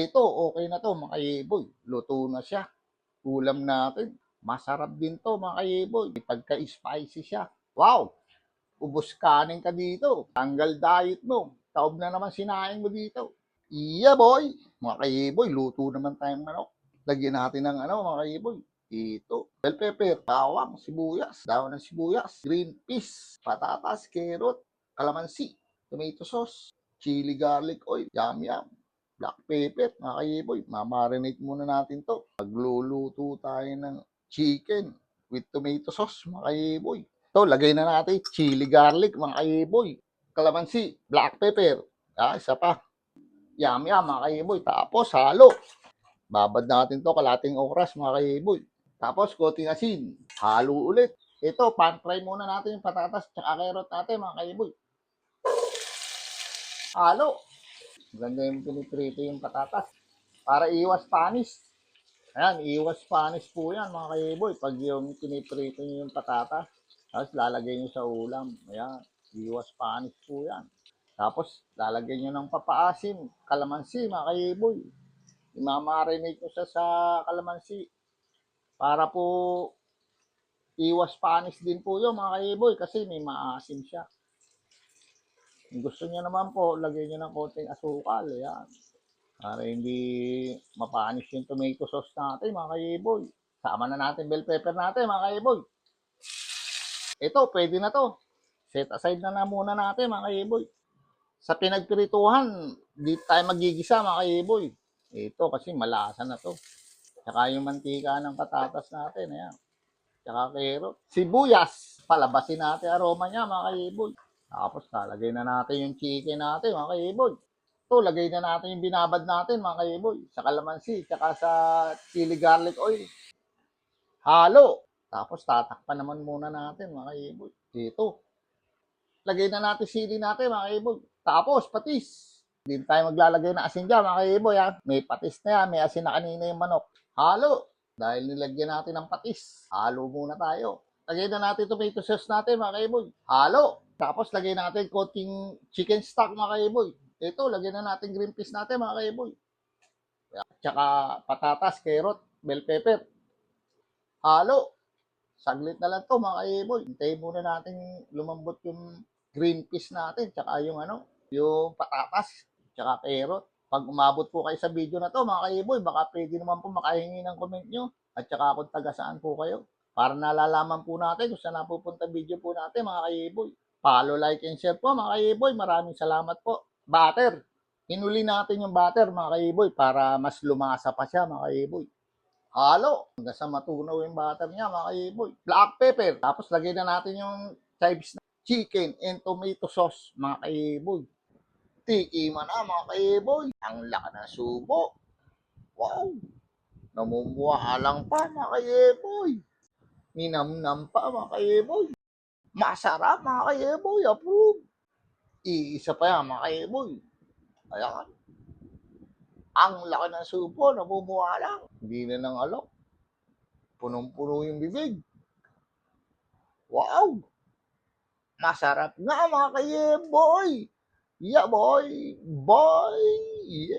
Ito, okay na to mga kayeboy. Luto na siya. Ulam natin. Masarap din to mga kayeboy. Pagka-spicy siya. Wow! Ubos kanin ka dito. Tanggal diet mo. Taob na naman sinaing mo dito. Iya boy! Mga kayeboy, luto naman tayong manok. Lagyan natin ng mga kayeboy. Ito, bell pepper, bawang, sibuyas, daon ng sibuyas, green peas, patatas, carrot, kalamansi, tomato sauce, chili garlic oil, yum yum, black pepper, mga kayeboy. Mamarinate muna natin to. Magluluto tayo ng chicken with tomato sauce, mga kayeboy. Ito, lagay na natin chili garlic, mga kayeboy. Kalamansi, black pepper, isa pa. Yum yum, mga kayeboy. Tapos, halo. Babad natin to kalating oras, mga kayeboy. Tapos, konting asin. Halo ulit. Ito, pan-fry muna natin yung patatas at carrot natin, mga kayeboy. Halo. Ganda yung piniprito yung patatas. Para iwas panis. Ayan, iwas panis po yan, mga kayeboy. Pag yung piniprito nyo yung patatas, tapos lalagay nyo sa ulam. Ayan, iwas panis po yan. Tapos, lalagyan nyo ng papaasim, kalamansi, mga kayeboy. Imamarinate nyo siya sa kalamansi para po iwas panis din po yun, mga kayeboy, kasi may maasim siya. Kung gusto niyo naman po, lagyan nyo ng konting asukal. Ayan. Para hindi mapanis yung tomato sauce natin, mga kayeboy. Sama na natin bell pepper natin, mga kayeboy. Ito, pwede na to. Set aside na muna natin, mga kayeboy. Sa pinagpirituhan, di tayo magigisa, mga kayeboy. Ito kasi malasa na to. Tsaka yung mantika ng patatas natin, ayan. Tsaka carrot. Sibuyas, palabasin natin aroma niya, mga kayeboy. Tapos lalagay na natin yung chicken natin, mga kayeboy. Ito, lagay na natin yung binabad natin, mga kayeboy. Sa kalamansi, tsaka sa chili garlic oil. Halo. Tapos tatakpan naman muna natin, mga kayeboy. Dito. Lagay na natin sili natin, mga kayeboy. Tapos, patis. Hindi tayo maglalagay ng asin dyan, mga kayeboy. May patis na yan, may asin na kanina yung manok. Halo. Dahil nilagyan natin ng patis, halo muna tayo. Lagay na natin tomato sauce natin, mga kayeboy. Halo. Tapos, lagay natin konting chicken stock, mga kayeboy. Ito, lagyan na natin green peas natin, mga kayeboy. Tsaka patatas, carrot, bell pepper. Halo. Saglit na lang to, mga kayeboy. Hintayin muna natin lumambot yung green peas natin, tsaka yung yung patatas, tsaka carrot. Pag umabot po kayo sa video na to, mga kayeboy, baka pwede naman po makahingi ng comment nyo at tsaka kung taga saan po kayo. Para nalalaman po natin kung saan napupunta video po natin, mga kayeboy. Follow, like, and share po, mga kayeboy. Maraming salamat po. Butter. Hinuli natin yung butter, mga kayeboy, para mas lumasa pa siya, mga kayeboy. Halo. Hanggang sa matunaw yung butter niya, mga kayeboy. Black pepper. Tapos lagay na natin yung chives na chicken and tomato sauce, mga kayeboy. Tikiman na, mga kayeboy. Ang laki ng subo. Wow. Namumuha lang pa, mga kayeboy. Ninamnam pa, mga kayeboy. Masarap, mga kayeboy. Approve. Iisa pa yan, mga kayeboy. Ayan. Ang laki ng subo, namumuha lang. Hindi na ng alok. Punong-puno yung bibig. Wow! Masarap nga, mga kayeboy. Yeah, boy. Boy. Yeah.